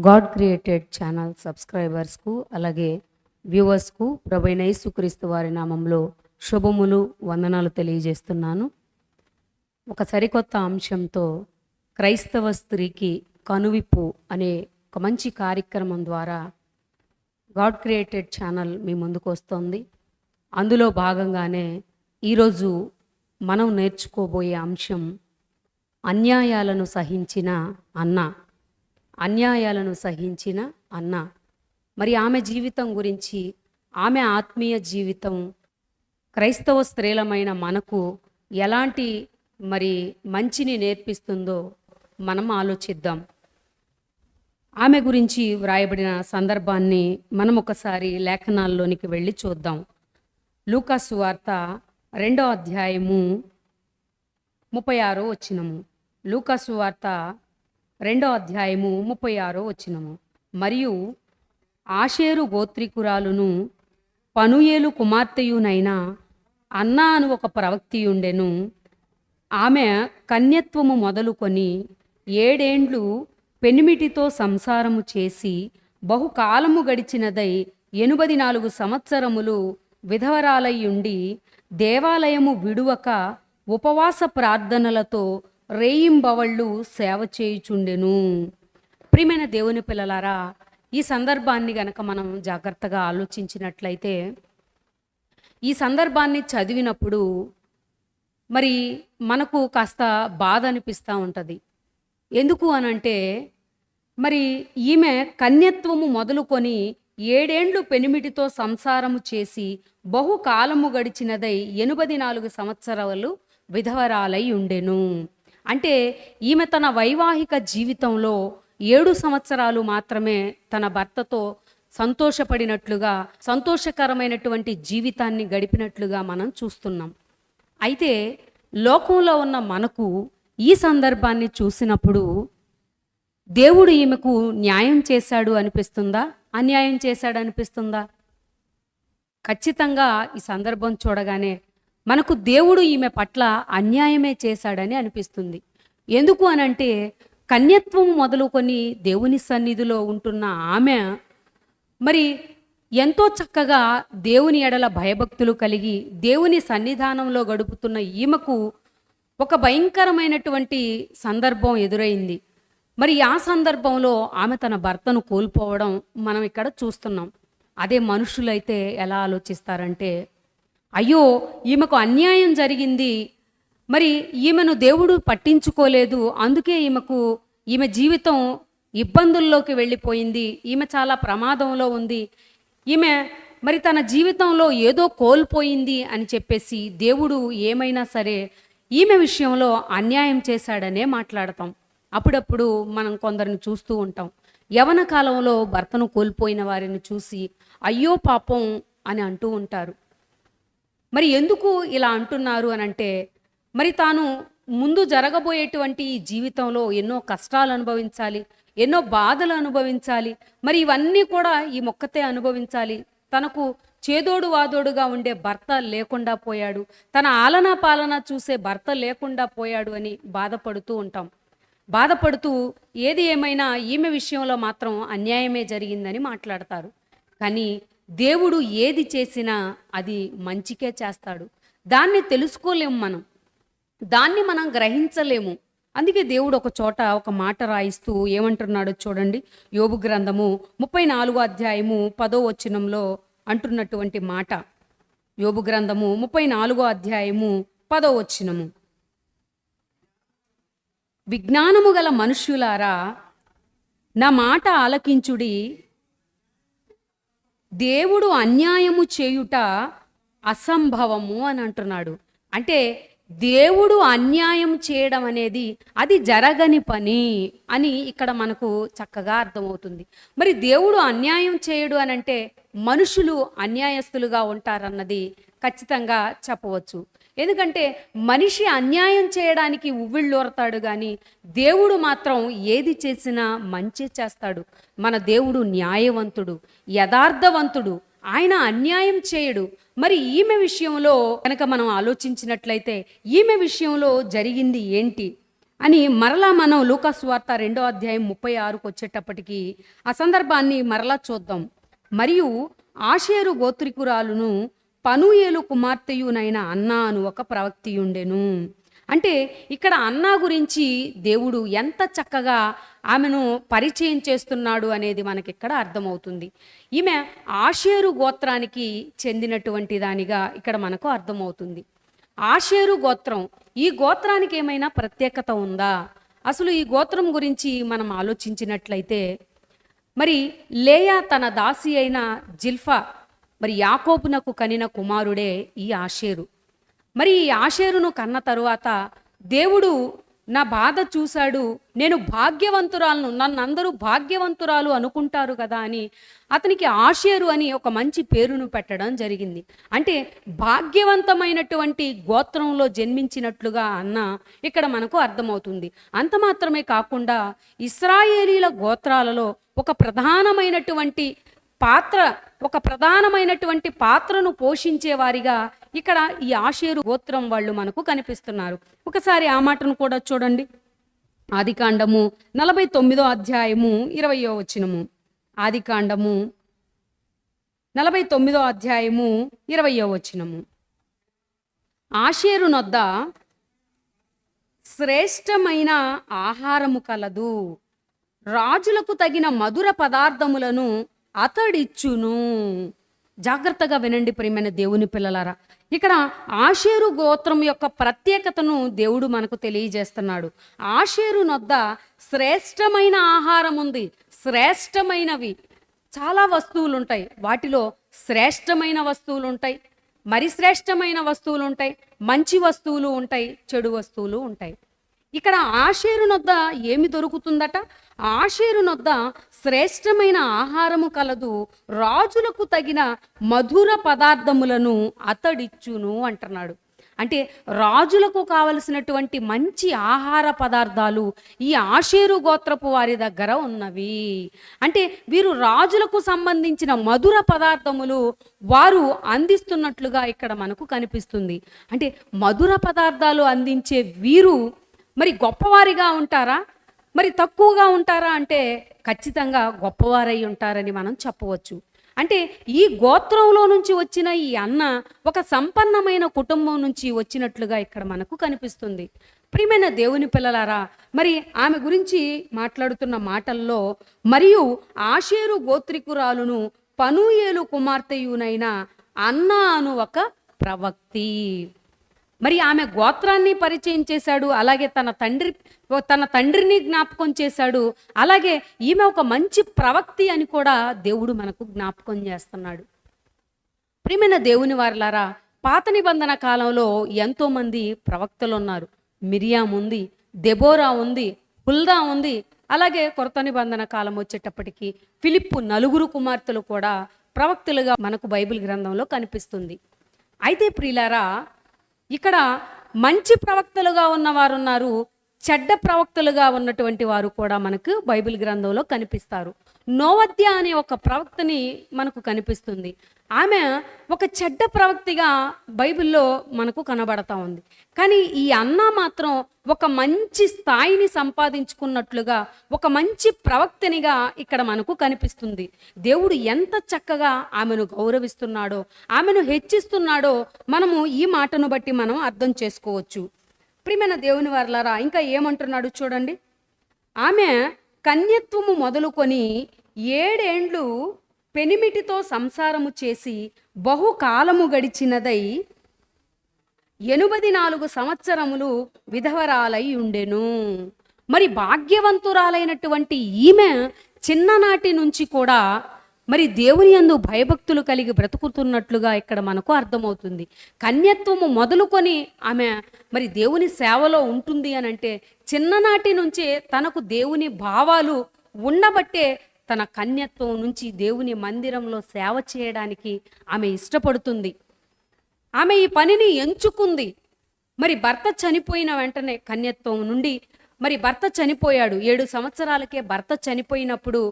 God created channel సబ్స్క్రైబర్స్కు అలాగే వ్యూవర్స్కు ప్రభువైన యేసుక్రీస్తు వారి నామంలో శుభములు వందనాలు తెలియజేస్తున్నాను. ఒక సరికొత్త అంశంతో క్రైస్తవ స్త్రీకి కనువిప్పు అనే ఒక మంచి కార్యక్రమం ద్వారా గాడ్ క్రియేటెడ్ ఛానల్ మీ ముందుకు వస్తుంది. అందులో భాగంగానే ఈరోజు మనం నేర్చుకోబోయే అంశం అన్యాయాలను సహించిన అన్న. అన్యాయాలను సహించిన అన్న. మరి ఆమె జీవితం గురించి, ఆమె ఆత్మీయ జీవితం క్రైస్తవ స్త్రీలమైన మనకు ఎలాంటి మంచిని నేర్పిస్తుందో మనం ఆలోచిద్దాం. ఆమె గురించి వ్రాయబడిన సందర్భాన్ని మనం ఒకసారి లేఖనాల్లోనికి వెళ్ళి చూద్దాం. లూకా సువార్త 2వ అధ్యాయము 36వ వచనము. లూకా సువార్త 2వ అధ్యాయము 36వ వచనము. మరియు ఆషేరు గోత్రికురాలును పనుయేలు కుమార్తెయునైన అన్నా అను ఒక ప్రవక్తియుండెను. ఆమె కన్యత్వము మొదలుకొని 7 ఏండ్లు పెనిమిటితో సంసారము చేసి బహుకాలము గడిచినదై 84 సంవత్సరములు విధవరాలయ్యుండి దేవాలయము విడువక ఉపవాస ప్రార్థనలతో రేయింబవళ్ళు సేవ చేయుచుండెను. ప్రియమైన దేవుని పిల్లలారా, ఈ సందర్భాన్ని గనక మనం జాగ్రత్తగా ఆలోచించినట్లయితే, ఈ సందర్భాన్ని చదివినప్పుడు మనకు కాస్త బాధ అనిపిస్తూ ఉంటుంది. ఎందుకు అనంటే, ఈమె కన్యత్వము మొదలుకొని 7 ఏండ్లు పెనిమిటితో సంసారము చేసి బహుకాలము గడిచినదై 84 సంవత్సరాలు విధవరాలై ఉండెను. అంటే ఈమె తన వైవాహిక జీవితంలో 7 సంవత్సరాలు మాత్రమే తన భర్తతో సంతోషపడినట్లుగా, సంతోషకరమైనటువంటి జీవితాన్ని గడిపినట్లుగా మనం చూస్తున్నాం. అయితే లోకంలో ఉన్న మనకు ఈ సందర్భాన్ని చూసినప్పుడు దేవుడు ఈమెకు న్యాయం చేశాడు అనిపిస్తుందా, అన్యాయం చేశాడు అనిపిస్తుందా? ఖచ్చితంగా ఈ సందర్భం చూడగానే మనకు దేవుడు ఈమె పట్ల అన్యాయమే చేశాడని అనిపిస్తుంది. ఎందుకు అనంటే, కన్యత్వం మొదలుకొని దేవుని సన్నిధిలో ఉంటున్న ఆమె ఎంతో చక్కగా దేవుని ఎడల భయభక్తులు కలిగి దేవుని సన్నిధానంలో గడుపుతున్న ఈమెకు ఒక భయంకరమైనటువంటి సందర్భం ఎదురైంది. ఆ సందర్భంలో ఆమె తన భర్తను కోల్పోవడం మనం ఇక్కడ చూస్తున్నాం. అదే మనుషులైతే ఎలా ఆలోచిస్తారంటే, అయ్యో ఈమెకు అన్యాయం జరిగింది, ఈమెను దేవుడు పట్టించుకోలేదు, అందుకే ఈమె జీవితం ఇబ్బందుల్లోకి వెళ్ళిపోయింది, ఈమె చాలా ప్రమాదంలో ఉంది, ఈమె తన జీవితంలో ఏదో కోల్పోయింది అని చెప్పేసి దేవుడు ఏమైనా సరే ఈమె విషయంలో అన్యాయం చేశాడనే మాట్లాడతాం. అప్పుడప్పుడు మనం కొందరిని చూస్తూ ఉంటాం. యవన కాలంలో భర్తను కోల్పోయిన వారిని చూసి అయ్యో పాపం అని అంటూ ఉంటారు. ఎందుకు ఇలా అంటున్నారు అనంటే, తాను ముందు జరగబోయేటువంటి ఈ జీవితంలో ఎన్నో కష్టాలు అనుభవించాలి, ఎన్నో బాధలు అనుభవించాలి, ఇవన్నీ కూడా ఈ మొక్కతే అనుభవించాలి. తనకు చేదోడు వాదోడుగా ఉండే భర్త లేకుండా పోయాడు, తన ఆలనా పాలన చూసే భర్త లేకుండా పోయాడు అని బాధపడుతూ ఉంటాం. బాధపడుతూ ఏది ఏమైనా ఈమె విషయంలో మాత్రం అన్యాయమే జరిగిందని మాట్లాడతారు. కానీ దేవుడు ఏది చేసినా అది మంచికే చేస్తాడు. దాన్ని తెలుసుకోలేము, దాన్ని మనం గ్రహించలేము. అందుకే దేవుడు ఒక చోట ఒక మాట రాయిస్తూ ఏమంటున్నాడో చూడండి. యోబు గ్రంథము 34వ అధ్యాయము 10వ వచనంలో అంటున్నటువంటి మాట. యోబు గ్రంథము 34వ అధ్యాయము 10వ వచనము. విజ్ఞానము గల మనుష్యులారా, నా మాట ఆలకించుడి, దేవుడు అన్యాయము చేయుట అసంభవము అని అంటున్నాడు. అంటే దేవుడు అన్యాయం చేయడం అనేది అది జరగని పని అని ఇక్కడ మనకు చక్కగా అర్థమవుతుంది. దేవుడు అన్యాయం చేయడు అనంటే మనుషులు అన్యాయస్తులుగా ఉంటారన్నది ఖచ్చితంగా చెప్పవచ్చు. ఎందుకంటే మనిషి అన్యాయం చేయడానికి ఉవ్విళ్ళూరతాడు, కానీ దేవుడు మాత్రం ఏది చేసినా మంచి చేస్తాడు. మన దేవుడు న్యాయవంతుడు, యథార్థవంతుడు, ఆయన అన్యాయం చేయడు. ఈమె విషయంలో కనుక మనం ఆలోచించినట్లయితే ఈమె విషయంలో జరిగింది ఏంటి? అని మరలా మనం లూకాసు వార్త 2 అధ్యాయం 36కు వచ్చేటప్పటికి ఆ సందర్భాన్ని మరలా చూద్దాం. మరియు ఆషేరు గోత్రికురాలును పనూయేలు కుమార్తెయునైన అన్నా అను ఒక ప్రవక్తియుండెను. అంటే ఇక్కడ అన్నా గురించి దేవుడు ఎంత చక్కగా ఆమెను పరిచయం చేస్తున్నాడు అనేది మనకి ఇక్కడ అర్థమవుతుంది. ఈమె ఆషేరు గోత్రానికి చెందినటువంటి దానిగా ఇక్కడ మనకు అర్థమవుతుంది. ఆషేరు గోత్రం, ఈ గోత్రానికి ఏమైనా ప్రత్యేకత ఉందా? అసలు ఈ గోత్రం గురించి మనం ఆలోచించినట్లయితే, మరి లేయా తన దాసి అయిన జిల్ఫా మరి యాకోబునకు కనిన కుమారుడే ఈ ఆషేరు. మరి ఈ ఆషేరును కన్న తరువాత దేవుడు నా బాధ చూశాడు, నేను భాగ్యవంతురాలను, నన్ను అందరూ భాగ్యవంతురాలు అనుకుంటారు కదా అని అతనికి ఆషేరు అని ఒక మంచి పేరును పెట్టడం జరిగింది. అంటే భాగ్యవంతమైనటువంటి గోత్రంలో జన్మించినట్లుగా అన్న ఇక్కడ మనకు అర్థమవుతుంది. అంత మాత్రమే కాకుండా ఇశ్రాయేలీల గోత్రాలలో ఒక ప్రధానమైనటువంటి పాత్రను పోషించేవారిగా ఇక్కడ ఈ ఆషేరు గోత్రం వాళ్ళు మనకు కనిపిస్తున్నారు. ఒకసారి ఆ మాటను కూడా చూడండి. ఆదికాండము 49 అధ్యాయము 20వ వచనము. ఆదికాండము 49 అధ్యాయము 20వ వచనము. ఆషేరు నొద్ద శ్రేష్టమైన ఆహారము కలదు, రాజులకు తగిన మధుర పదార్థములను అతడిచ్చును. జాగ్రత్తగా వినండి ప్రియమైన దేవుని పిల్లలారా. ఇక్కడ ఆషేరు గోత్రం యొక్క ప్రత్యేకతను దేవుడు మనకు తెలియజేస్తున్నాడు. ఆషేరు నొద్ద శ్రేష్టమైన ఆహారం ఉంది. శ్రేష్టమైనవి చాలా వస్తువులు ఉంటాయి, వాటిలో శ్రేష్టమైన వస్తువులు ఉంటాయి, మరి శ్రేష్టమైన వస్తువులు ఉంటాయి, మంచి వస్తువులు ఉంటాయి, చెడు వస్తువులు ఉంటాయి. ఇక్కడ ఆషేరు నొద్ద ఏమి దొరుకుతుందట? ఆషేరు నొద్ద శ్రేష్టమైన ఆహారము కలదు, రాజులకు తగిన మధుర పదార్థములను అతడిచ్చును అంటున్నాడు. అంటే రాజులకు కావలసినటువంటి మంచి ఆహార పదార్థాలు ఈ ఆషేరు గోత్రపు వారి దగ్గర ఉన్నవి. అంటే వీరు రాజులకు సంబంధించిన మధుర పదార్థములు వారు అందిస్తున్నట్లుగా ఇక్కడ మనకు కనిపిస్తుంది. అంటే మధుర పదార్థాలు అందించే వీరు మరి గొప్పవారిగా ఉంటారా, మరి తక్కువగా ఉంటారా అంటే ఖచ్చితంగా గొప్పవారై ఉంటారని మనం చెప్పవచ్చు. అంటే ఈ గోత్రంలో నుంచి వచ్చిన ఈ అన్న ఒక సంపన్నమైన కుటుంబం నుంచి వచ్చినట్లుగా ఇక్కడ మనకు కనిపిస్తుంది. ప్రియమైన దేవుని పిల్లలారా, మరి ఆమె గురించి మాట్లాడుతున్న మాటల్లో మరియు ఆషేరు గోత్రికురాలును పనూయేలు కుమార్తెయునైన అన్న అను ఒక ప్రవక్తి. మరి ఆమె గోత్రాన్ని పరిచయం చేశాడు, అలాగే తన తండ్రిని జ్ఞాపకం చేశాడు, అలాగే ఈమె ఒక మంచి ప్రవక్తి అని కూడా దేవుడు మనకు జ్ఞాపకం చేస్తున్నాడు. ప్రియమైన దేవుని వారలారా, పాత నిబంధన కాలంలో ఎంతోమంది ప్రవక్తలు ఉన్నారు. మిరియాం ఉంది, దెబోరా ఉంది, హుల్దా ఉంది. అలాగే కొత్త నిబంధన కాలం వచ్చేటప్పటికి ఫిలిప్పు 4 కుమార్తెలు కూడా ప్రవక్తలుగా మనకు బైబిల్ గ్రంథంలో కనిపిస్తుంది. అయితే ప్రియులారా, ఇక్కడ మంచి ప్రవక్తలుగా ఉన్నవారు ఉన్నారు, చెడ్డ ప్రవక్తలుగా ఉన్నటువంటి వారు కూడా మనకు బైబిల్ గ్రంథంలో కనిపిస్తారు. నోవద్య అనే ఒక ప్రవక్తని మనకు కనిపిస్తుంది. ఆమె ఒక చెడ్డ ప్రవక్తిగా బైబిల్లో మనకు కనబడతా ఉంది. కానీ ఈ అన్న మాత్రం ఒక మంచి స్థాయిని సంపాదించుకున్నట్లుగా ఒక మంచి ప్రవక్తనిగా ఇక్కడ మనకు కనిపిస్తుంది. దేవుడు ఎంత చక్కగా ఆమెను గౌరవిస్తున్నాడో, ఆమెను హెచ్చిస్తున్నాడో మనము ఈ మాటను బట్టి మనం అర్థం చేసుకోవచ్చు. ప్రియమైన దేవుని వారలారా, ఇంకా ఏమంటున్నాడు చూడండి. ఆమె కన్యత్వము మొదలుకొని 7 ఏండ్లు పెనిమిటితో సంసారము చేసి బహుకాలము గడిచినదై 84 సంవత్సరములు విధవరాలై ఉండెను. మరి భాగ్యవంతురాలైనటువంటి ఈమె చిన్ననాటి నుంచి కూడా మరి దేవుని యందు భయభక్తులు కలిగి బ్రతుకుతున్నట్లుగా ఇక్కడ మనకు అర్థమవుతుంది. కన్యత్వము మొదలుకొని ఆమె మరి దేవుని సేవలో ఉంటుంది అని అంటే చిన్ననాటి నుంచే తనకు దేవుని భావాలు ఉండబట్టే తన కన్యత్వం నుంచి దేవుని మందిరంలో సేవ చేయడానికి ఆమె ఇష్టపడుతుంది. ఆమె ఈ పనిని ఎంచుకుంది. మరి భర్త చనిపోయిన వెంటనే కన్యత్వం నుండి మరి భర్త చనిపోయాడు. 7 సంవత్సరాలకే భర్త చనిపోయినప్పుడు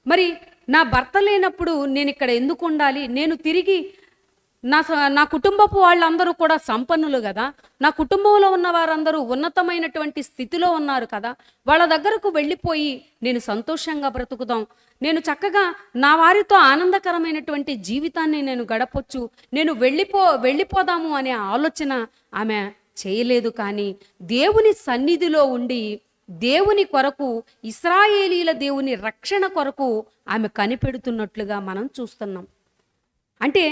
మరి నా భర్త లేనప్పుడు నేను ఇక్కడ ఎందుకు ఉండాలి, నేను తిరిగి నా కుటుంబపు వాళ్ళందరూ కూడా సంపన్నులు కదా, నా కుటుంబంలో ఉన్న వారందరూ ఉన్నతమైనటువంటి స్థితిలో ఉన్నారు కదా, వాళ్ళ దగ్గరకు వెళ్ళిపోయి నేను సంతోషంగా బ్రతుకుదాం, నేను చక్కగా నా వారితో ఆనందకరమైనటువంటి జీవితాన్ని నేను గడపొచ్చు, నేను వెళ్ళిపోదాము అనే ఆలోచన ఆమె చేయలేదు. కానీ దేవుని సన్నిధిలో ఉండి దేవుని కొరకు, ఇశ్రాయేలీల దేవుని రక్షణ కొరకు ఆమె కనిపెడుతున్నట్లుగా మనం చూస్తున్నాం. అంటే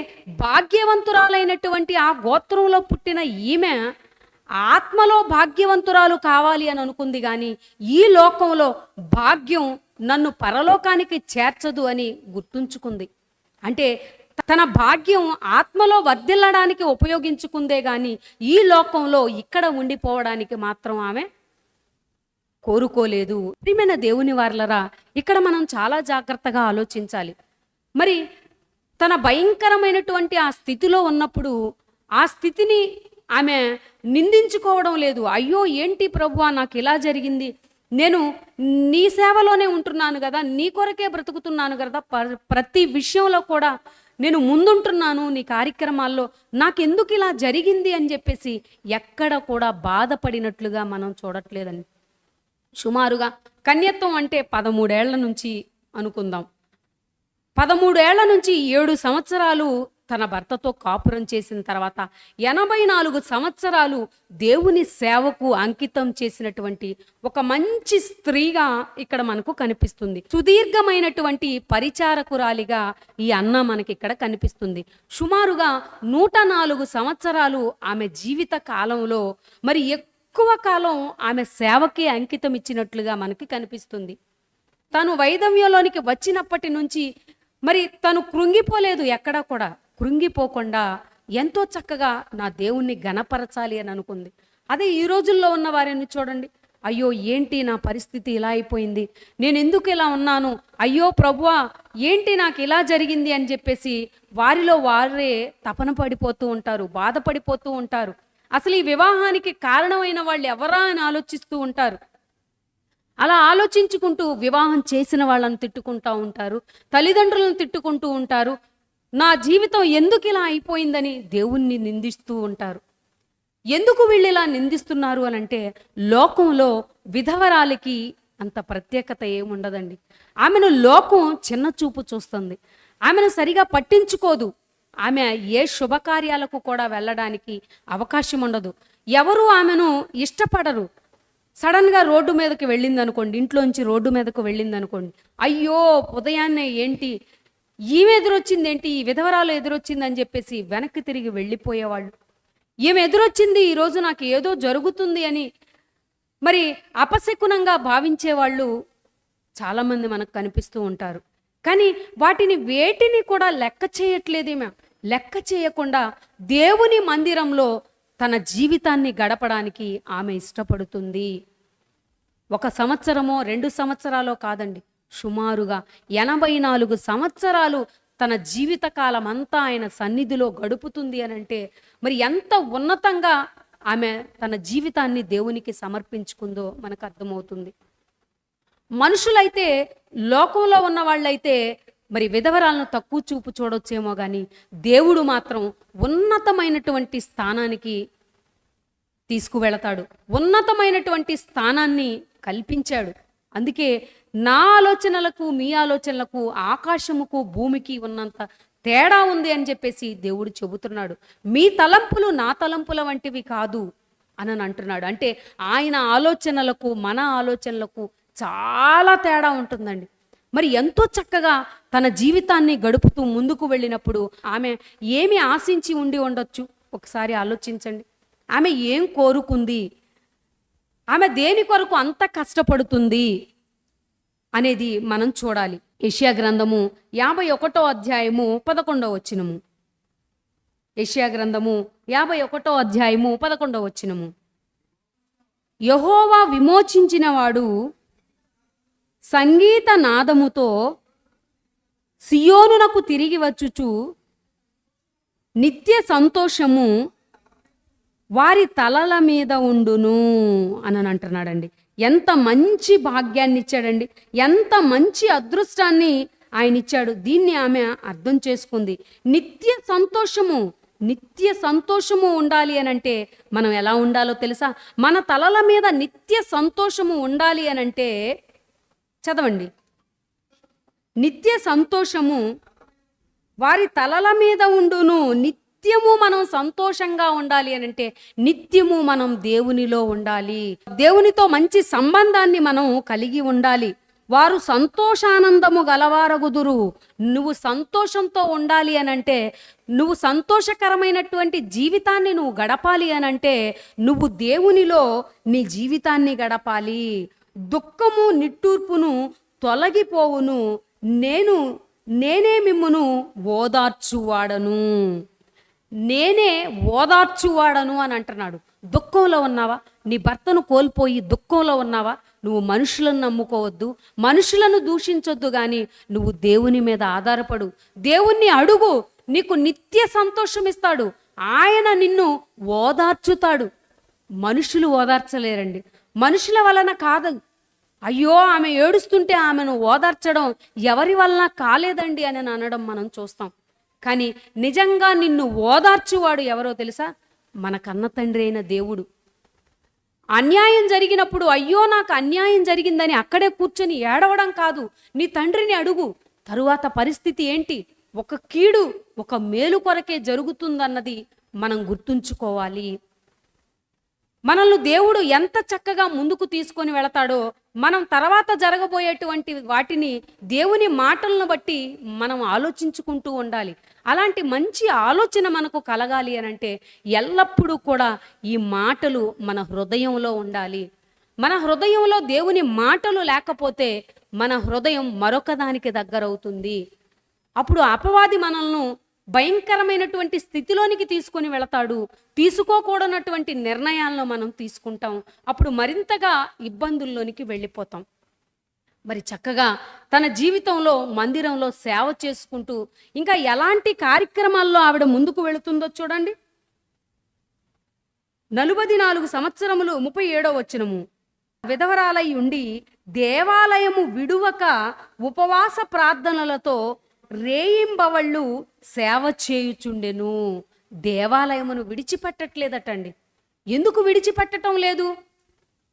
భాగ్యవంతురాలైనటువంటి ఆ గోత్రంలో పుట్టిన ఈమె ఆత్మలో భాగ్యవంతురాలు కావాలి అని అనుకుంది, కానీ ఈ లోకంలో భాగ్యం నన్ను పరలోకానికి చేర్చదు అని గుర్తుంచుకుంది. అంటే తన భాగ్యం ఆత్మలో వర్ధిల్లడానికి ఉపయోగించుకుందే కానీ ఈ లోకంలో ఇక్కడ ఉండిపోవడానికి మాత్రం ఆమె కోరుకోలేదు. ప్రియమైన దేవుని వారలరా, ఇక్కడ మనం చాలా జాగ్రత్తగా ఆలోచించాలి. మరి తన భయంకరమైనటువంటి ఆ స్థితిలో ఉన్నప్పుడు ఆ స్థితిని ఆమె నిందించుకోవడం లేదు. అయ్యో ఏంటి ప్రభువా నాకు ఇలా జరిగింది, నేను నీ సేవలోనే ఉంటున్నాను కదా, నీ కొరకే బ్రతుకుతున్నాను కదా, ప్రతి విషయంలో కూడా నేను ముందుంటున్నాను నీ కార్యక్రమాల్లో, నాకెందుకు ఇలా జరిగింది అని చెప్పేసి ఎక్కడ కూడా బాధపడినట్లుగా మనం చూడట్లేదండి. సుమారుగా కన్యత్వం అంటే 13 ఏళ్ల నుంచి అనుకుందాం, 13 ఏళ్ల నుంచి 7 సంవత్సరాలు తన భర్తతో కాపురం చేసిన తర్వాత 84 సంవత్సరాలు దేవుని సేవకు అంకితం చేసినటువంటి ఒక మంచి స్త్రీగా ఇక్కడ మనకు కనిపిస్తుంది. సుదీర్ఘమైనటువంటి పరిచారకురాలిగా ఈ అన్న మనకి ఇక్కడ కనిపిస్తుంది. సుమారుగా 104 సంవత్సరాలు ఆమె జీవిత కాలంలో మరి ఎక్కువ కాలం ఆమె సేవకే అంకితం ఇచ్చినట్లుగా మనకి కనిపిస్తుంది. తను వైధవ్యంలోనికి వచ్చినప్పటి నుంచి మరి తను కృంగిపోలేదు, ఎక్కడా కూడా కృంగిపోకుండా ఎంతో చక్కగా నా దేవుణ్ణి గణపరచాలి అని అనుకుంది. అదే ఈ రోజుల్లో ఉన్న వారిని చూడండి, అయ్యో ఏంటి నా పరిస్థితి ఇలా అయిపోయింది, నేను ఎందుకు ఇలా ఉన్నాను, అయ్యో ప్రభువా ఏంటి నాకు ఇలా జరిగింది అని చెప్పేసి వారిలో వారే తపన పడిపోతూ ఉంటారు, బాధపడిపోతూ ఉంటారు. అసలు ఈ వివాహానికి కారణమైన వాళ్ళు ఎవరా అని ఆలోచిస్తూ ఉంటారు. అలా ఆలోచించుకుంటూ వివాహం చేసిన వాళ్ళని తిట్టుకుంటూ ఉంటారు, తల్లిదండ్రులను తిట్టుకుంటూ ఉంటారు, నా జీవితం ఎందుకు ఇలా అయిపోయిందని దేవుణ్ణి నిందిస్తూ ఉంటారు. ఎందుకు వీళ్ళు ఇలా నిందిస్తున్నారు అని అంటే, లోకంలో విధవరాలికి అంత ప్రత్యేకత ఏముండదండి. ఆమెను లోకం చిన్న చూపు చూస్తుంది, ఆమెను సరిగా పట్టించుకోదు, ఆమె ఏ శుభకార్యాలకు కూడా వెళ్ళడానికి అవకాశం ఉండదు, ఎవరు ఆమెను ఇష్టపడరు. సడన్గా రోడ్డు మీదకి వెళ్ళింది అనుకోండి, ఇంట్లోంచి రోడ్డు మీదకు వెళ్ళింది అనుకోండి, అయ్యో ఉదయాన్నే ఏంటి ఈమె ఎదురొచ్చింది, ఏంటి ఈ విధవరాలు ఎదురొచ్చింది అని చెప్పేసి వెనక్కి తిరిగి వెళ్ళిపోయేవాళ్ళు. ఈమె ఎదురొచ్చింది, ఈరోజు నాకు ఏదో జరుగుతుంది అని మరి అపశకునంగా భావించేవాళ్ళు చాలామంది మనకు కనిపిస్తూ ఉంటారు. కానీ వాటిని వేటిని కూడా లెక్క చేయట్లేదు. ఈమె లెక్క చేయకుండా దేవుని మందిరంలో తన జీవితాన్ని గడపడానికి ఆమె ఇష్టపడుతుంది. 1 సంవత్సరమో 2 సంవత్సరాలో కాదండి, సుమారుగా 84 సంవత్సరాలు తన జీవితకాలం అంతా ఆయన సన్నిధిలో గడుపుతుంది అని అంటే మరి ఎంత ఉన్నతంగా ఆమె తన జీవితాన్ని దేవునికి సమర్పించుకుందో మనకు అర్థమవుతుంది. మనుషులైతే, లోకంలో ఉన్న వాళ్ళైతే మరి విధవరాలను తక్కువ చూపు చూడొచ్చేమో కానీ దేవుడు మాత్రం ఉన్నతమైనటువంటి స్థానానికి తీసుకువెళతాడు, ఉన్నతమైనటువంటి స్థానాన్ని కల్పించాడు. అందుకే నా ఆలోచనలకు మీ ఆలోచనలకు ఆకాశముకు భూమికి ఉన్నంత తేడా ఉంది అని చెప్పేసి దేవుడు చెబుతున్నాడు. మీ తలంపులు నా తలంపుల వంటివి కాదు అని అంటున్నాడు. అంటే ఆయన ఆలోచనలకు మన ఆలోచనలకు చాలా తేడా ఉంటుందండి. మరి ఎంతో చక్కగా తన జీవితాన్ని గడుపుతూ ముందుకు వెళ్ళినప్పుడు ఆమె ఏమి ఆశించి ఉండి ఉండొచ్చు ఒకసారి ఆలోచించండి. ఆమె ఏం కోరుకుంది, ఆమె దేని కొరకు అంత కష్టపడుతుంది అనేది మనం చూడాలి. యెషయా గ్రంథము 51వ అధ్యాయము 11వ వచనము. యెషయా గ్రంథము 51వ అధ్యాయము 11వ వచనము. యెహోవా విమోచించినవాడు సంగీత నాదముతో సియోనునకు తిరిగి వచ్చుచు నిత్య సంతోషము వారి తలల మీద ఉండును అని అంటున్నాడండి. ఎంత మంచి భాగ్యాన్ని ఇచ్చాడండి, ఎంత మంచి అదృష్టాన్ని ఆయన ఇచ్చాడు. దీన్ని ఆమె అర్థం చేసుకుంది. నిత్య సంతోషము ఉండాలి అని అంటే మనం ఎలా ఉండాలో తెలుసా? మన తలల మీద నిత్య సంతోషము ఉండాలి అని అంటే చదవండి. నిత్య సంతోషము వారి తలల మీద ఉండును. నిత్యము మనం సంతోషంగా ఉండాలి అని అంటే నిత్యము మనం దేవునిలో ఉండాలి. దేవునితో మంచి సంబంధాన్ని మనం కలిగి ఉండాలి. వారు సంతోషానందము గలవారగుదురు. నువ్వు సంతోషంతో ఉండాలి అని అంటే, నువ్వు సంతోషకరమైనటువంటి జీవితాన్ని నువ్వు గడపాలి అని అంటే నువ్వు దేవునిలో నీ జీవితాన్ని గడపాలి. దుఃఖము నిట్టూర్పును తొలగిపోవును. నేనే మిమ్మును ఓదార్చువాడను. నేనే ఓదార్చువాడను అని అంటున్నాడు. దుఃఖంలో ఉన్నావా? నీ భర్తను కోల్పోయి దుఃఖంలో ఉన్నావా? నువ్వు మనుషులను నమ్ముకోవద్దు, మనుషులను దూషించొద్దు, కానీ నువ్వు దేవుని మీద ఆధారపడు. దేవుణ్ణి అడుగు, నీకు నిత్య సంతోషం ఇస్తాడు. ఆయన నిన్ను ఓదార్చుతాడు. మనుషులు ఓదార్చలేరండి. మనుషుల వలన కాదు. అయ్యో ఆమె ఏడుస్తుంటే ఆమెను ఓదార్చడం ఎవరి వలన కాలేదండి అని అనడం మనం చూస్తాం. కానీ నిజంగా నిన్ను ఓదార్చువాడు ఎవరో తెలుసా? మన కన్న తండ్రి అయిన దేవుడు. అన్యాయం జరిగినప్పుడు అయ్యో నాకు అన్యాయం జరిగిందని అక్కడే కూర్చొని ఏడవడం కాదు, నీ తండ్రిని అడుగు. తరువాత పరిస్థితి ఏంటి? ఒక కీడు ఒక మేలు కొరకే జరుగుతుందన్నది మనం గుర్తుంచుకోవాలి. మనల్ని దేవుడు ఎంత చక్కగా ముందుకు తీసుకొని వెళతాడో మనం తర్వాత జరగబోయేటువంటి వాటిని దేవుని మాటలను బట్టి మనం ఆలోచించుకుంటూ ఉండాలి. అలాంటి మంచి ఆలోచన మనకు కలగాలి అని అంటే ఎల్లప్పుడూ కూడా ఈ మాటలు మన హృదయంలో ఉండాలి. మన హృదయంలో దేవుని మాటలు లేకపోతే మన హృదయం మరొక దానికి దగ్గరవుతుంది. అప్పుడు అపవాది మనల్ని భయంకరమైనటువంటి స్థితిలోనికి తీసుకొని వెళతాడు. తీసుకోకూడనటువంటి నిర్ణయాలను మనం తీసుకుంటాం. అప్పుడు మరింతగా ఇబ్బందుల్లోనికి వెళ్ళిపోతాం. మరి చక్కగా తన జీవితంలో మందిరంలో సేవ చేసుకుంటూ ఇంకా ఎలాంటి కార్యక్రమాల్లో ఆవిడ ముందుకు వెళుతుందో చూడండి. 44 సంవత్సరములు 37వ వచనము. విధవరాలై ఉండి దేవాలయము విడువక ఉపవాస ప్రార్థనలతో రేయింబవళ్ళు సేవ చేయుచుండెను. దేవాలయమును విడిచిపెట్టట్లేదటండి. ఎందుకు విడిచిపెట్టడం లేదు?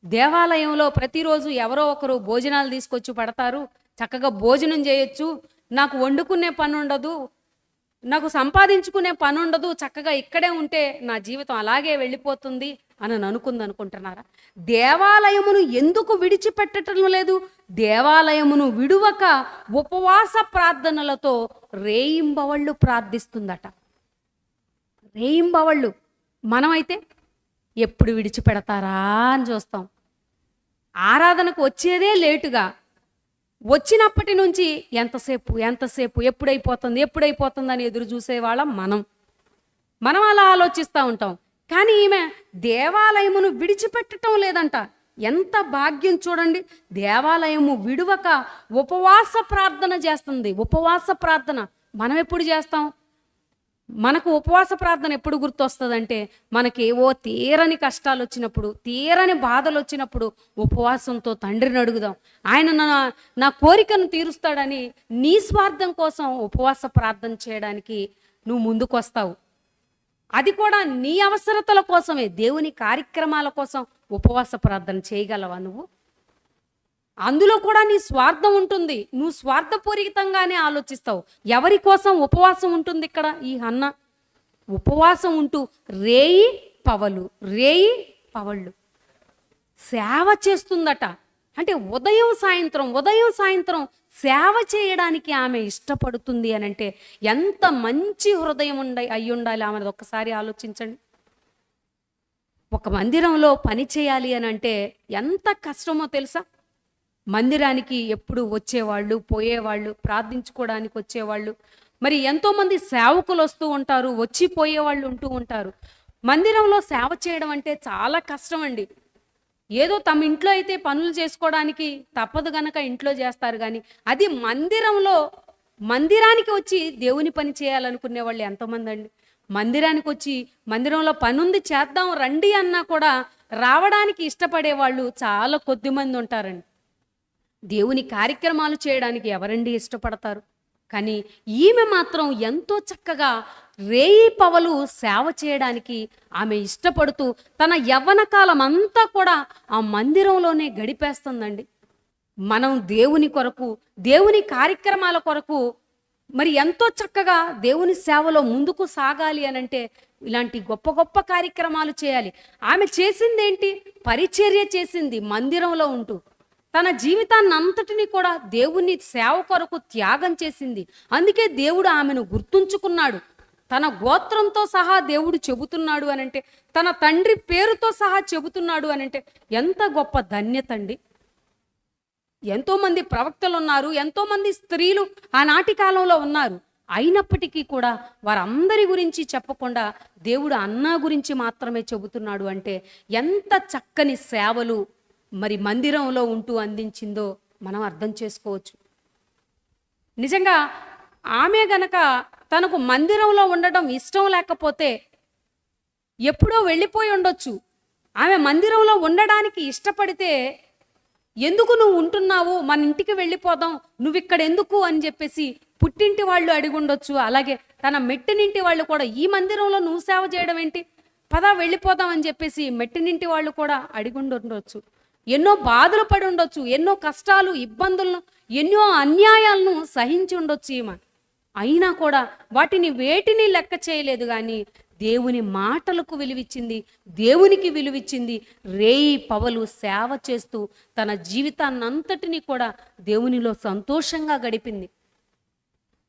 దేవాలయంలో ప్రతిరోజు ఎవరో ఒకరు భోజనాలు తీసుకొచ్చి పడతారు, చక్కగా భోజనం చేయొచ్చు, నాకు వండుకునే పని ఉండదు, నాకు సంపాదించుకునే పని ఉండదు, చక్కగా ఇక్కడే ఉంటే నా జీవితం అలాగే వెళ్ళిపోతుంది అని అనుకుంటున్నారా? దేవాలయమును ఎందుకు విడిచిపెట్టడం లేదు? దేవాలయమును విడువక ఉపవాస ప్రార్థనలతో రేయింబవళ్ళు ప్రార్థిస్తుందట. రేయింబవళ్ళు. మనమైతే ఎప్పుడు విడిచిపెడతారా అని చూస్తాం. ఆరాధనకు వచ్చేదే లేటుగా, వచ్చినప్పటి నుంచి ఎంతసేపు ఎప్పుడైపోతుంది అని ఎదురు చూసేవాళ్ళం మనం అలా ఆలోచిస్తూ ఉంటాం. కానీ ఈమె దేవాలయమును విడిచిపెట్టడం లేదంట. ఎంత భాగ్యం చూడండి. దేవాలయము విడువక ఉపవాస ప్రార్థన చేస్తుంది. ఉపవాస ప్రార్థన మనం ఎప్పుడు చేస్తాం? మనకు ఉపవాస ప్రార్థన ఎప్పుడు గుర్తొస్తుందంటే మనకి ఏవో తీరని కష్టాలు వచ్చినప్పుడు, తీరని బాధలు వచ్చినప్పుడు ఉపవాసంతో తండ్రిని అడుగుదాం. ఆయన నా కోరికను తీరుస్తాడని నీ స్వార్థం కోసం ఉపవాస ప్రార్థన చేయడానికి నువ్వు ముందుకు వస్తావు. అది కూడా నీ అవసరతల కోసమే. దేవుని కార్యక్రమాల కోసం ఉపవాస ప్రార్థన చేయగలవా నువ్వు? అందులో కూడా నీ స్వార్థం ఉంటుంది. నువ్వు స్వార్థపూరితంగానే ఆలోచిస్తావు. ఎవరి కోసం ఉపవాసం ఉంటుంది ఇక్కడ? ఈ హన్న ఉపవాసం ఉంటూ రేయి పవళ్ళు సేవ చేస్తుందట. అంటే ఉదయం సాయంత్రం సేవ చేయడానికి ఆమె ఇష్టపడుతుంది అని అంటే ఎంత మంచి హృదయం అయి ఉండాలి ఆమెది. ఒక్కసారి ఆలోచించండి. ఒక మందిరంలో పని చేయాలి అని అంటే ఎంత కష్టమో తెలుసా? మందిరానికి ఎప్పుడు వచ్చేవాళ్ళు, పోయేవాళ్ళు, ప్రార్థించుకోవడానికి వచ్చేవాళ్ళు, మరి ఎంతోమంది సేవకులు వస్తూ ఉంటారు, వచ్చి పోయేవాళ్ళు ఉంటూ ఉంటారు. మందిరంలో సేవ చేయడం అంటే చాలా కష్టం అండి. ఏదో తమ ఇంట్లో అయితే పనులు చేసుకోవడానికి తప్పదు గనక ఇంట్లో చేస్తారు, కానీ అది మందిరానికి వచ్చి దేవుని పని చేయాలనుకునే వాళ్ళు ఎంతోమంది అండి. మందిరానికి వచ్చి మందిరంలో పనుంది చేద్దాం రండి అన్నా కూడా రావడానికి ఇష్టపడే వాళ్ళు చాలా కొద్ది మంది ఉంటారండి. దేవుని కార్యక్రమాలు చేయడానికి ఎవరండి ఇష్టపడతారు? కానీ ఈమె మాత్రం ఎంతో చక్కగా రేయి పవలు సేవ చేయడానికి ఆమె ఇష్టపడుతూ తన యవ్వన కాలం అంతా కూడా ఆ మందిరంలోనే గడిపేస్తుందండి. మనం దేవుని కొరకు, దేవుని కార్యక్రమాల కొరకు మరి ఎంతో చక్కగా దేవుని సేవలో ముందుకు సాగాలి అనంటే ఇలాంటి గొప్ప గొప్ప కార్యక్రమాలు చేయాలి. ఆమె చేసిందేంటి? పరిచర్య చేసింది మందిరంలో ఉంటూ. తన జీవితాన్ని అంతటిని కూడా దేవుని సేవ కొరకు త్యాగం చేసింది. అందుకే దేవుడు ఆమెను గుర్తుంచుకున్నాడు. తన గోత్రంతో సహా దేవుడు చెబుతున్నాడు అనంటే, తన తండ్రి పేరుతో సహా చెబుతున్నాడు అనంటే ఎంత గొప్ప ధన్యత అండి. ఎంతోమంది ప్రవక్తలు ఉన్నారు, ఎంతోమంది స్త్రీలు ఆనాటి కాలంలో ఉన్నారు. అయినప్పటికీ కూడా వారందరి గురించి చెప్పకుండా దేవుడు అన్నా గురించి మాత్రమే చెబుతున్నాడు అంటే ఎంత చక్కని సేవలు మరి మందిరంలో ఉంటూ అందించిందో మనం అర్థం చేసుకోవచ్చు. నిజంగా ఆమె గనక తనకు మందిరంలో ఉండడం ఇష్టం లేకపోతే ఎప్పుడో వెళ్ళిపోయి ఉండొచ్చు. ఆమె మందిరంలో ఉండడానికి ఇష్టపడితే, ఎందుకు నువ్వు ఉంటున్నావు, మన ఇంటికి వెళ్ళిపోదాం, నువ్వు ఇక్కడ ఎందుకు అని చెప్పేసి పుట్టింటి వాళ్ళు అడిగి ఉండొచ్చు. అలాగే తన మెట్టినింటి వాళ్ళు కూడా, ఈ మందిరంలో నువ్వు సేవ చేయడం ఏంటి, పదా వెళ్ళిపోదాం అని చెప్పేసి మెట్టినింటి వాళ్ళు కూడా అడిగి ఉండొచ్చు. ఎన్నో బాధలు పడి ఉండొచ్చు, ఎన్నో కష్టాలు, ఇబ్బందులను, ఎన్నో అన్యాయాలను సహించి ఉండొచ్చు ఈమె. అయినా కూడా వాటిని వేటిని లెక్క చేయలేదు. కానీ దేవుని మాటలకు విలువిచ్చింది, దేవునికి విలువిచ్చింది. రేయి పవలు సేవ చేస్తూ తన జీవితాన్నంతటినీ కూడా దేవునిలో సంతోషంగా గడిపింది.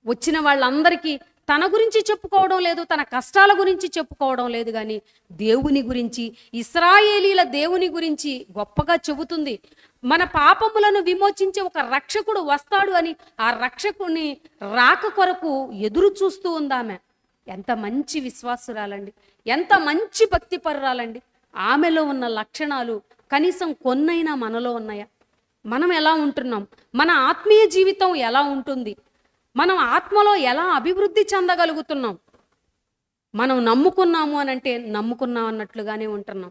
వచ్చిన వాళ్ళందరికీ తన గురించి చెప్పుకోవడం లేదు, తన కష్టాల గురించి చెప్పుకోవడం లేదు, కానీ దేవుని గురించి, ఇశ్రాయేలీల దేవుని గురించి గొప్పగా చెబుతుంది. మన పాపములను విమోచించే ఒక రక్షకుడు వస్తాడు అని ఆ రక్షకుని రాక కొరకు ఎదురు చూస్తూ ఉందామె. ఎంత మంచి విశ్వాసురాలండి, ఎంత మంచి భక్తిపరురాలండి. ఆమెలో ఉన్న లక్షణాలు కనీసం కొన్నైనా మనలో ఉన్నాయా? మనం ఎలా ఉంటున్నాం? మన ఆత్మీయ జీవితం ఎలా ఉంటుంది? మనం ఆత్మలో ఎలా అభివృద్ధి చెందగలుగుతున్నాం? మనం నమ్ముకున్నాము అనంటే నమ్ముకున్నాం అన్నట్లుగానే ఉంటున్నాం.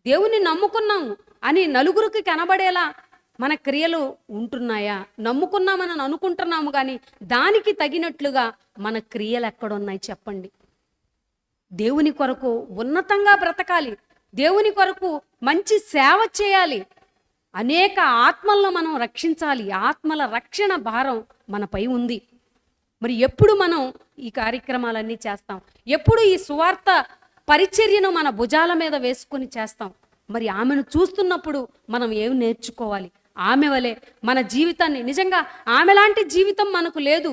దేవుని నమ్ముకున్నాము అని నలుగురికి కనబడేలా మన క్రియలు ఉంటున్నాయా? నమ్ముకున్నామని అనుకుంటున్నాము, కానీ దానికి తగినట్లుగా మన క్రియలు ఎక్కడున్నాయి చెప్పండి. దేవుని కొరకు ఉన్నతంగా బ్రతకాలి, దేవుని కొరకు మంచి సేవ చేయాలి, అనేక ఆత్మలను మనం రక్షించాలి. ఆత్మల రక్షణ భారం మనపై ఉంది. మరి ఎప్పుడు మనం ఈ కార్యక్రమాలన్నీ చేస్తాం? ఎప్పుడు ఈ సువార్త పరిచర్యను మన భుజాల మీద వేసుకొని చేస్తాం? మరి ఆమెను చూస్తున్నప్పుడు మనం ఏమి నేర్చుకోవాలి? ఆమె వలె మన జీవితాన్ని, నిజంగా ఆమెలాంటి జీవితం మనకు లేదు.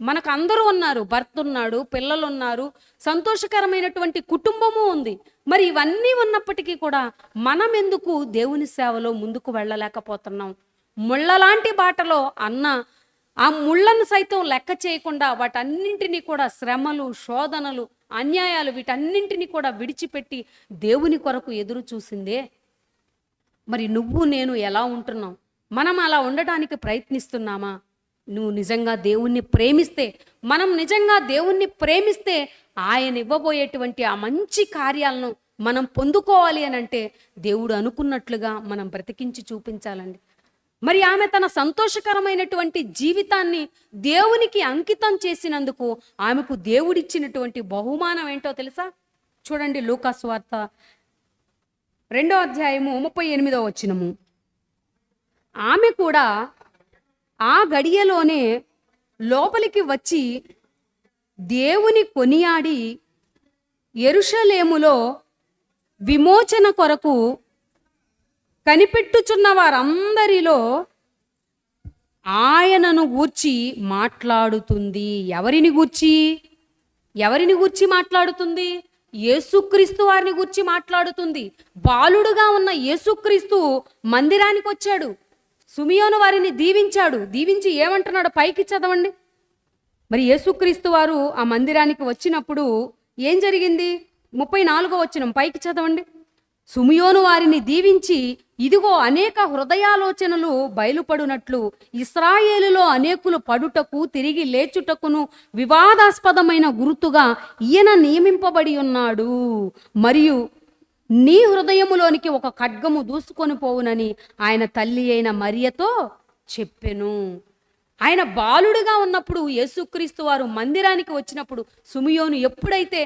మనకు అందరూ ఉన్నారు, భర్త ఉన్నాడు, పిల్లలు ఉన్నారు, సంతోషకరమైనటువంటి కుటుంబము ఉంది. మరి ఇవన్నీ ఉన్నప్పటికీ కూడా మనం ఎందుకు దేవుని సేవలో ముందుకు వెళ్ళలేకపోతున్నాం? ముళ్ళలాంటి బాటలో అన్న ఆ ముళ్ళను సైతం లెక్క చేయకుండా వాటన్నింటినీ కూడా, శ్రమలు, శోధనలు, అన్యాయాలు, వీటన్నింటినీ కూడా విడిచిపెట్టి దేవుని కొరకు ఎదురు చూసిందే. మరి నువ్వు నేను ఎలా ఉంటున్నాం? మనం అలా ఉండడానికి ప్రయత్నిస్తున్నామా? నువ్వు నిజంగా దేవుణ్ణి ప్రేమిస్తే, మనం నిజంగా దేవుణ్ణి ప్రేమిస్తే ఆయన ఇవ్వబోయేటువంటి ఆ మంచి కార్యాలను మనం పొందుకోవాలి అని అంటే దేవుడు అనుకున్నట్లుగా మనం బ్రతికించి చూపించాలండి. మరి ఆమె తన సంతోషకరమైనటువంటి జీవితాన్ని దేవునికి అంకితం చేసినందుకు ఆమెకు దేవుడిచ్చినటువంటి బహుమానం ఏంటో తెలుసా? చూడండి, లూకా సువార్త 2వ అధ్యాయము 38వ వచనము. ఆమె కూడా ఆ గడియలోనే లోపలికి వచ్చి దేవుని కొనియాడి యెరూషలేములో విమోచన కొరకు కనిపెట్టుచున్న వారందరిలో ఆయనను గూర్చి మాట్లాడుతుంది. ఎవరిని గూర్చి మాట్లాడుతుంది? యేసుక్రీస్తు వారిని గూర్చి మాట్లాడుతుంది. బాలుడుగా ఉన్న యేసుక్రీస్తు మందిరానికి వచ్చాడు, సుమియోను వారిని దీవించాడు. దీవించి ఏమంటున్నాడు? పైకి చదవండి. మరి యేసుక్రీస్తు వారు ఆ మందిరానికి వచ్చినప్పుడు ఏం జరిగింది? 34వ వచనం పైకి చదవండి. సుమియోను వారిని దీవించి, ఇదిగో అనేక హృదయాలోచనలు బయలుపడునట్లు ఇశ్రాయేలులో అనేకులు పడుటకు తిరిగి లేచుటకును వివాదాస్పదమైన గుర్తుగా ఈయన నియమింపబడి ఉన్నాడు. మరియు నీ హృదయములోనికి ఒక ఖడ్గము దూసుకొని పోవునని ఆయన తల్లి అయిన మరియతో చెప్పెను. ఆయన బాలుడుగా ఉన్నప్పుడు యేసుక్రీస్తు వారు మందిరానికి వచ్చినప్పుడు సుమియోను ఎప్పుడైతే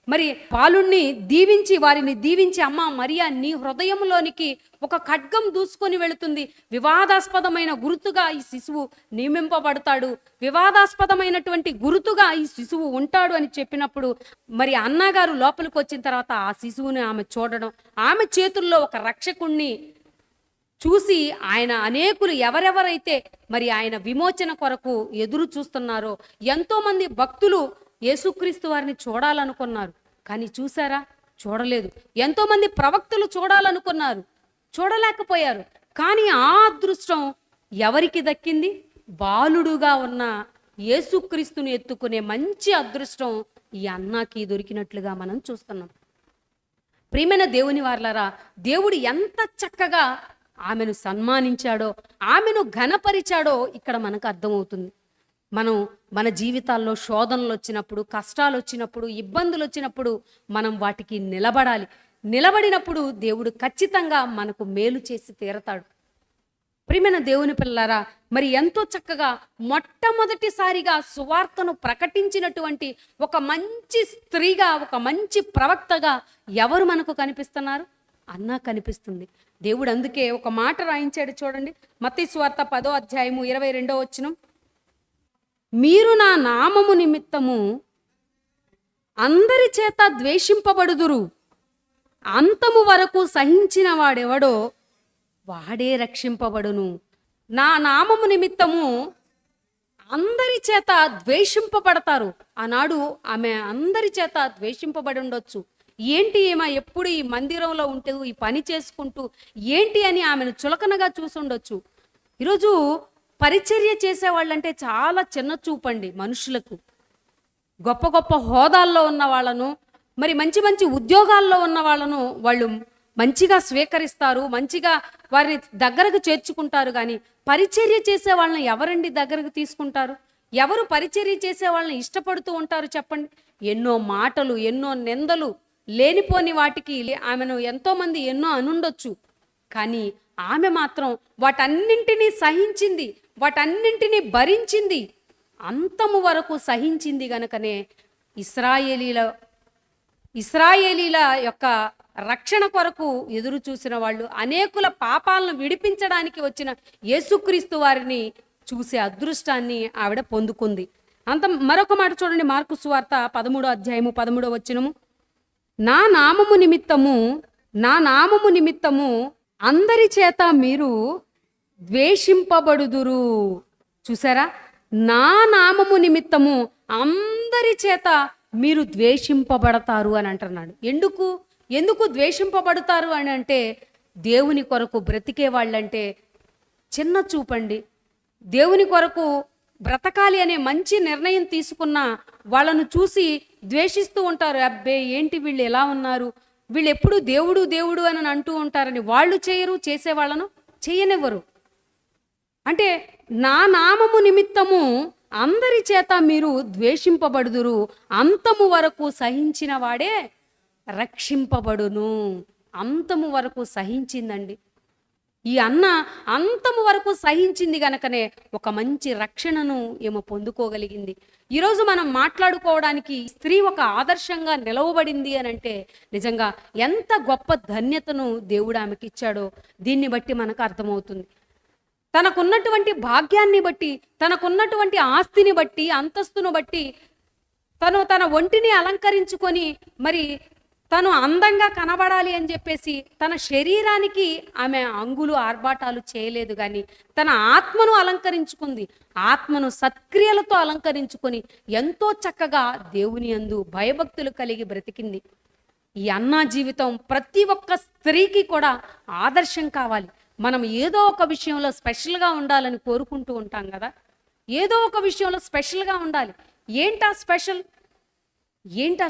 మరి బాలుణ్ణి దీవించి వారిని దీవించి, అమ్మ మరియా నీ హృదయంలోనికి ఒక ఖడ్గం దూసుకొని వెళుతుంది, వివాదాస్పదమైన గుర్తుగా ఈ శిశువు నియమింపబడతాడు, వివాదాస్పదమైనటువంటి గుర్తుగా ఈ శిశువు ఉంటాడు అని చెప్పినప్పుడు మరి అన్నగారు లోపలికి వచ్చిన తర్వాత ఆ శిశువుని ఆమె చూడడం, ఆమె చేతుల్లో ఒక రక్షకుణ్ణి చూసి ఆయన అనేకులు ఎవరెవరైతే మరి ఆయన విమోచన కొరకు ఎదురు చూస్తున్నారో, ఎంతోమంది భక్తులు యేసుక్రీస్తు వారిని చూడాలనుకున్నారు కానీ చూసారా, చూడలేదు. ఎంతోమంది ప్రవక్తలు చూడాలనుకున్నారు, చూడలేకపోయారు. కానీ ఆ అదృష్టం ఎవరికి దక్కింది? బాలుడుగా ఉన్న యేసుక్రీస్తుని ఎత్తుకునే మంచి అదృష్టం ఈ అన్నకి దొరికినట్లుగా మనం చూస్తున్నాం. ప్రియమైన దేవుని వారలారా, దేవుడు ఎంత చక్కగా ఆమెను సన్మానించాడో, ఆమెను ఘనపరిచాడో ఇక్కడ మనకు అర్థమవుతుంది. మనం మన జీవితాల్లో శోధనలు వచ్చినప్పుడు, కష్టాలు వచ్చినప్పుడు, ఇబ్బందులు వచ్చినప్పుడు మనం వాటికి నిలబడాలి. నిలబడినప్పుడు దేవుడు ఖచ్చితంగా మనకు మేలు చేసి తీరతాడు. ప్రియమైన దేవుని పిల్లలారా, మరి ఎంతో చక్కగా మొట్టమొదటిసారిగా సువార్తను ప్రకటించినటువంటి ఒక మంచి స్త్రీగా, ఒక మంచి ప్రవక్తగా ఎవరు మనకు కనిపిస్తున్నారు? అన్న కనిపిస్తుంది. దేవుడు అందుకే ఒక మాట రాయించాడు చూడండి, మత్తయి సువార్త 10వ అధ్యాయము 22వ వచనం, మీరు నా నామము నిమిత్తము అందరి చేత ద్వేషింపబడుదురు, అంతము వరకు సహించిన వాడెవడో వాడే రక్షింపబడును. నా నామము నిమిత్తము అందరి చేత ద్వేషింపబడతారు. ఆనాడు ఆమె అందరి చేత ద్వేషింపబడి ఉండొచ్చు. ఏంటి ఏమో ఎప్పుడు ఈ మందిరంలో ఉంటూ ఈ పని చేసుకుంటూ ఏంటి అని ఆమెను చులకనగా చూసుండొచ్చు. ఈరోజు పరిచర్య చేసేవాళ్ళంటే చాలా చిన్న చూపండి మనుషులకు. గొప్ప గొప్ప హోదాల్లో ఉన్న వాళ్ళను, మరి మంచి మంచి ఉద్యోగాల్లో ఉన్న వాళ్ళను వాళ్ళు మంచిగా స్వీకరిస్తారు, మంచిగా వారిని దగ్గరకు చేర్చుకుంటారు. కానీ పరిచర్య చేసే వాళ్ళని ఎవరండి దగ్గరకు తీసుకుంటారు? ఎవరు పరిచర్య చేసే వాళ్ళని ఇష్టపడుతూ ఉంటారు చెప్పండి? ఎన్నో మాటలు, ఎన్నో నిందలు, లేనిపోని వాటికి ఆమెను ఎంతోమంది ఎన్నో అనుండొచ్చు. కానీ ఆమె మాత్రం వాటన్నింటినీ సహించింది, వాటన్నింటినీ భరించింది, అంతము వరకు సహించింది. గనుకనే ఇశ్రాయేలీల యొక్క రక్షణ కొరకు ఎదురు చూసిన వాళ్ళు, అనేకుల పాపాలను విడిపించడానికి వచ్చిన యేసుక్రీస్తు వారిని చూసే అదృష్టాన్ని ఆవిడ పొందుకుంది. మరొక మాట చూడండి, మార్కు సువార్త 13వ అధ్యాయము 13వ వచనము, నా నామము నిమిత్తము అందరి చేత మీరు ద్వేషింపబడుదురు. చూసారా, నా నామము నిమిత్తము అందరి చేత మీరు ద్వేషింపబడతారు అని అంటున్నాడు. ఎందుకు ద్వేషింపబడతారు అని అంటే, దేవుని కొరకు బ్రతికే వాళ్ళంటే చిన్న చూపండి. దేవుని కొరకు బ్రతకాలి అనే మంచి నిర్ణయం తీసుకున్న వాళ్ళను చూసి ద్వేషిస్తూ ఉంటారు. అబ్బే ఏంటి వీళ్ళు ఎలా ఉన్నారు, వీళ్ళు ఎప్పుడు దేవుడు దేవుడు అని అంటూ ఉంటారని వాళ్ళు చేయరు, చేసే వాళ్ళను చేయనివ్వరు. అంటే నా నామము నిమిత్తము అందరి చేత మీరు ద్వేషింపబడుదురు, అంతము వరకు సహించిన వాడే రక్షింపబడును. అంతము వరకు సహించిందండి ఈ అన్న, అంతము వరకు సహించింది గనకనే ఒక మంచి రక్షణను ఏమో పొందుకోగలిగింది. ఈరోజు మనం మాట్లాడుకోవడానికి స్త్రీ ఒక ఆదర్శంగా నిలవబడింది అని అంటే నిజంగా ఎంత గొప్ప ధన్యతను దేవుడు ఆమెకి ఇచ్చాడో దీన్ని బట్టి మనకు అర్థమవుతుంది. తనకున్నటువంటి భాగ్యాన్ని బట్టి, తనకున్నటువంటి ఆస్తిని బట్టి, అంతస్తును బట్టి తన ఒంటిని అలంకరించుకొని మరి తను అందంగా కనబడాలి అని చెప్పేసి తన శరీరానికి ఆమె అంగులు ఆర్భాటాలు చేయలేదు. కానీ తన ఆత్మను అలంకరించుకుంది, ఆత్మను సత్క్రియలతో అలంకరించుకొని ఎంతో చక్కగా దేవుని యందు భయభక్తులు కలిగి బ్రతికింది. ఈ అన్నా జీవితం ప్రతి ఒక్క స్త్రీకి కూడా ఆదర్శం కావాలి. మనం ఏదో ఒక విషయంలో స్పెషల్గా ఉండాలని కోరుకుంటూ ఉంటాం కదా, ఏదో ఒక విషయంలో స్పెషల్గా ఉండాలి. ఏంటా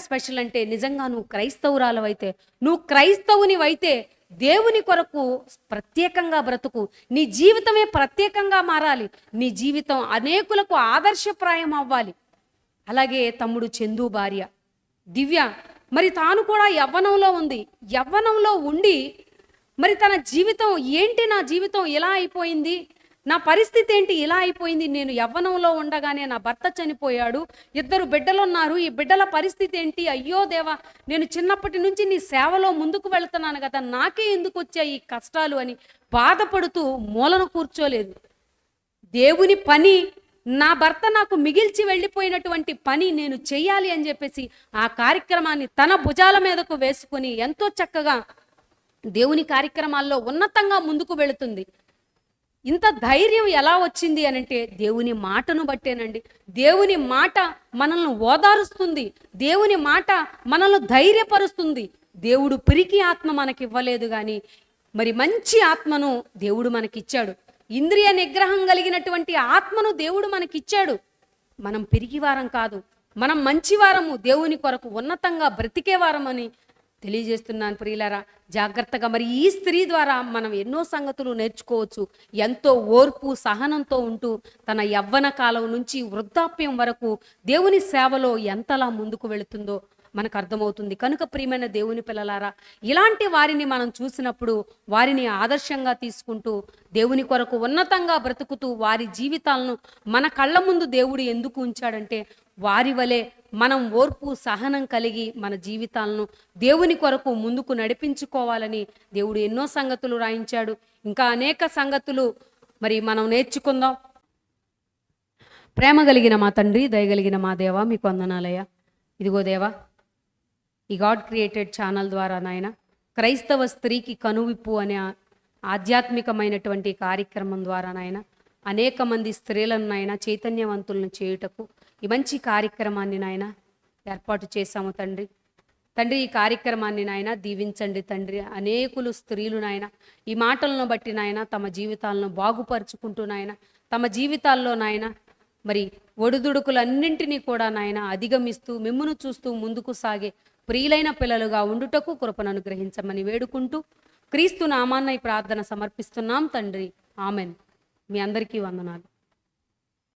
స్పెషల్ అంటే నిజంగా నువ్వు క్రైస్తవురాలవైతే, నువ్వు క్రైస్తవునివైతే దేవుని కొరకు ప్రత్యేకంగా బ్రతుకు. నీ జీవితమే ప్రత్యేకంగా మారాలి, నీ జీవితం అనేకులకు ఆదర్శప్రాయం అవ్వాలి. అలాగే తమ్ముడు చందు భార్య దివ్య, మరి తాను కూడా యవ్వనంలో ఉంది. యవ్వనంలో ఉండి మరి తన జీవితం ఏంటి, నా జీవితం ఎలా అయిపోయింది, నా పరిస్థితి ఏంటి ఇలా అయిపోయింది, నేను యవ్వనంలో ఉండగానే నా భర్త చనిపోయాడు, 2 బిడ్డలున్నారు, ఈ బిడ్డల పరిస్థితి ఏంటి, అయ్యో దేవా, నేను చిన్నప్పటి నుంచి నీ సేవలో ముందుకు వెళ్తున్నాను కదా, నాకే ఎందుకు వచ్చాయి ఈ కష్టాలు అని బాధపడుతూ మూలన కూర్చోలేదు. దేవుని పని, నా భర్త నాకు మిగిల్చి వెళ్ళిపోయినటువంటి పని నేను చెయ్యాలి అని చెప్పేసి ఆ కార్యక్రమాన్ని తన భుజాల మీదకు వేసుకొని ఎంతో చక్కగా దేవుని కార్యక్రమాల్లో ఉన్నతంగా ముందుకు వెళుతుంది. ఇంత ధైర్యం ఎలా వచ్చింది అనంటే దేవుని మాటను బట్టేనండి. దేవుని మాట మనల్ని ఓదారుస్తుంది, దేవుని మాట మనల్ని ధైర్యపరుస్తుంది. దేవుడు పిరికి ఆత్మ మనకి ఇవ్వలేదు కానీ మరి మంచి ఆత్మను దేవుడు మనకిచ్చాడు. ఇంద్రియ నిగ్రహం కలిగినటువంటి ఆత్మను దేవుడు మనకిచ్చాడు. మనం పిరికివారం కాదు, మనం మంచివారము, దేవుని కొరకు ఉన్నతంగా బ్రతికేవారమని తెలియజేస్తున్నాను ప్రియులారా. జాగ్రత్తగా మరి ఈ స్త్రీ ద్వారా మనం ఎన్నో సంగతులు నేర్చుకోవచ్చు. ఎంతో ఓర్పు సహనంతో ఉంటూ తన యవ్వన కాలం నుంచి వృద్ధాప్యం వరకు దేవుని సేవలో ఎంతలా ముందుకు వెళుతుందో మనకు అర్థమవుతుంది. కనుక ప్రియమైన దేవుని పిల్లలారా, ఇలాంటి వారిని మనం చూసినప్పుడు వారిని ఆదర్శంగా తీసుకుంటూ దేవుని కొరకు ఉన్నతంగా బ్రతుకుతూ వారి జీవితాలను మన కళ్ళ ముందు దేవుడు ఎందుకు ఉంచాడంటే వారి వలె మనం ఓర్పు సహనం కలిగి మన జీవితాలను దేవుని కొరకు ముందుకు నడిపించుకోవాలని దేవుడు ఎన్నో సంగతులు రాయించాడు. ఇంకా అనేక సంగతులు మరి మనం నేర్చుకుందాం. ప్రేమ కలిగిన మా తండ్రి, దయగలిగిన మా దేవా, మీకు వందనాలయ్యా. ఇదిగో దేవా, ఈ గాడ్ క్రియేటెడ్ ఛానల్ ద్వారా నాయన క్రైస్తవ స్త్రీకి కనువిప్పు అనే ఆధ్యాత్మికమైనటువంటి కార్యక్రమం ద్వారా నాయన అనేక మంది స్త్రీలను నాయన చైతన్యవంతులను చేయుటకు ఈ మంచి కార్యక్రమాన్ని నాయన ఏర్పాటు చేశాము తండ్రి. తండ్రి, ఈ కార్యక్రమాన్ని నాయన దీవించండి తండ్రి. అనేకులు స్త్రీలు నాయన ఈ మాటలను బట్టి నాయన తమ జీవితాలను బాగుపరుచుకుంటూ నాయన తమ జీవితాల్లో నాయన మరి ఒడిదుడుకులన్నింటినీ కూడా నాయన అధిగమిస్తూ మిమ్మును చూస్తూ ముందుకు సాగే ప్రియులైన పిల్లలుగా ఉండుటకు కృపను అనుగ్రహించమని వేడుకుంటూ క్రీస్తు నామాన్న ఈ ప్రార్థన సమర్పిస్తున్నాం తండ్రి. ఆమెన్. మీ అందరికీ వందనాలు.